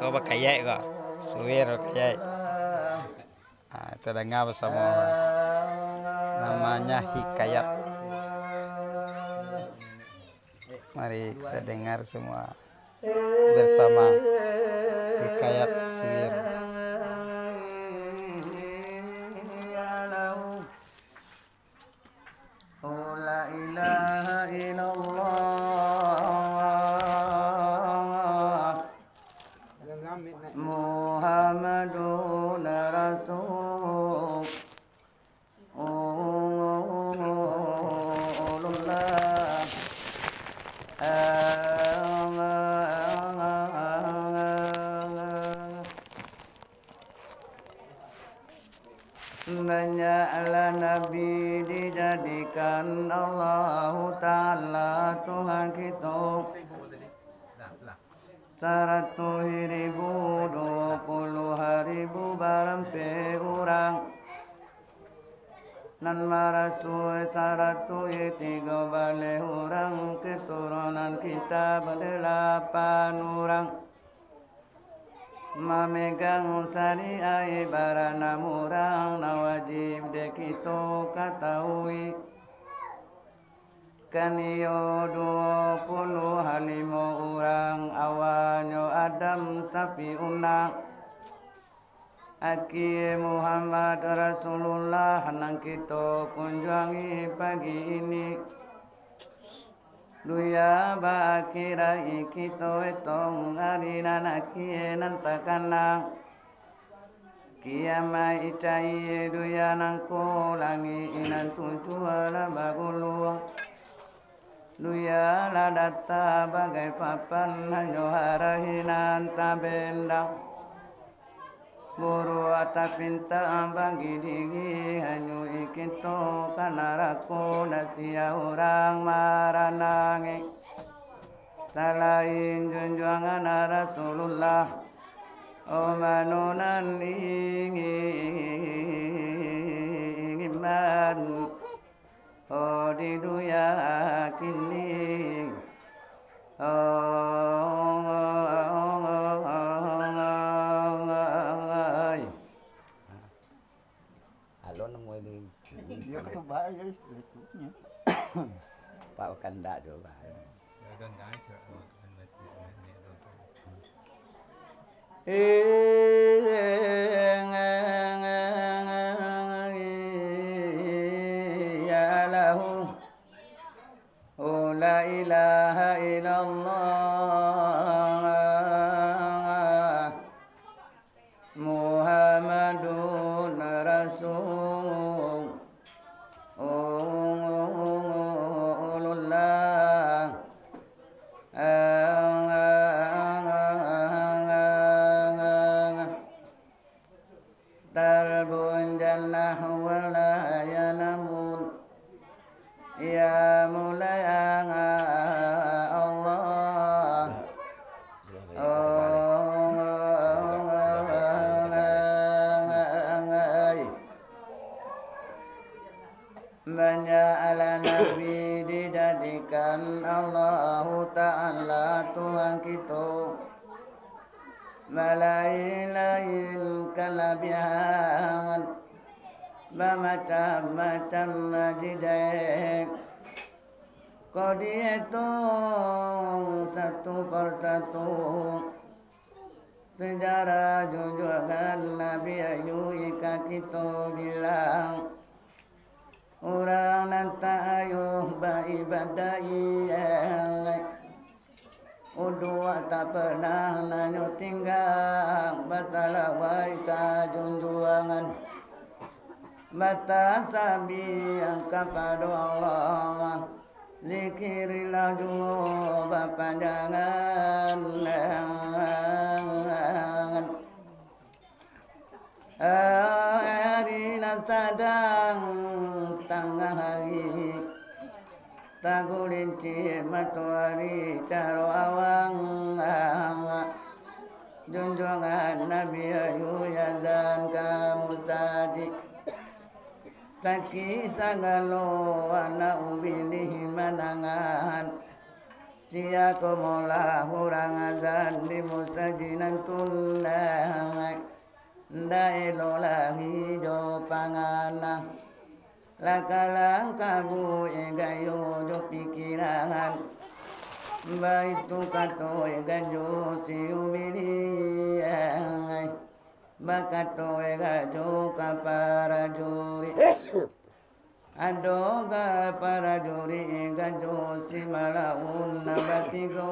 Kau pakai ya kok, suwir pakai. Itu dengar bersama namanya hikayat. Mari kita dengar semua bersama hikayat suwir. La ilaha illallah Muhammadun Rasulullah. Banyaklah Nabi dijadikan Allah Ta'ala Tuhan kita. 100.000 barampe orang nan marasul 103 balik orang keturunan kita berdelapan orang memegang syariah ibarat orang na wajib de kita ketahui kan iyo 25 orang awanyo Adam sapi unang Aki Muhammad Rasulullah nang kita kunjungi pagi ini Duya bakirai kita etong arina naki nantakana Kiamai icai duya nangko langi inan tujuala bagulu Duya ladata bagai papan hanyo harahinan tabendang Guru atapinta bagi diri hanyo ikinto kanarako nasia orang maranangi Salain junjuangan Rasulullah O manunan ingiman O di duya kini Halo nemu ini. Ya itu baik ya itu. Pak Kanda coba. Kanda coba ya lahu la ilaha illallah Muhammadun Rasulullah Talbun jannah wala yanamun Ya mulai Allah Banyak ala Nabi dijadikan Allah Ta'ala Tuhan kita Malain-lain kelebihan Bermacam-macam majidai Kau dihitung satu persatu Sejarah junjungan Nabi Ayuhika kita bilang Orang nanti ayuh beribadai Udua tak pernah nanyo tinggal Batalawai ka junjuangan Bata sabi kepada Allah Zikirilah jungo bapanjangan Hari sadang tengah hari Tagulinci matahari caro awang Junjungan Nabi Ayu Yazan kamu sadi Saki sagalo ana ubilih manangan sia komola hurang azan di musajinan tunang daelo lagi jo pangana lakalang kabu egayo jo pikiran baitu kato egajo si ubili bakato egajo kapara juri adoga para juri egajo si malaun nabatigo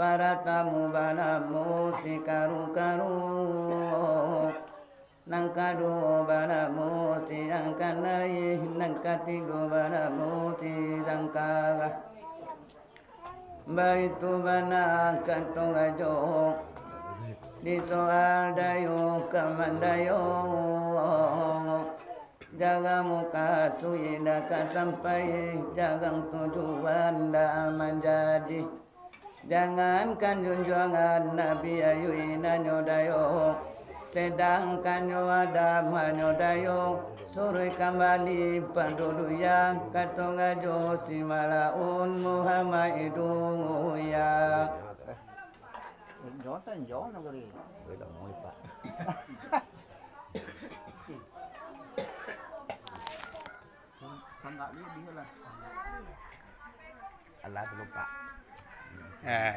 para tamu balamu si karu-karu nangkado balamu si angkanai nangkatigo balamu si sangkaga baitu bana kantong ajo di soal dayo kamandayo jaga muka suina ka sampai jagang tujuan dah menjadi jangankan junjungan Nabi ayuina nyodayo sedangkan nyoadam nyodayo suruh kembali pandulu yang katongajo si malaun Muhammadu ya gió tên gió nó đi với đồng môi Pak tangga dia lah Allah tu lupa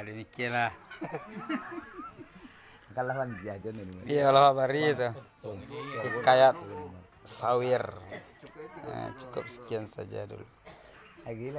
Demikianlah. kalau kan jajan ini Iya loh bari itu. Hikayat Sawir. Cukup sekian saja dulu. gila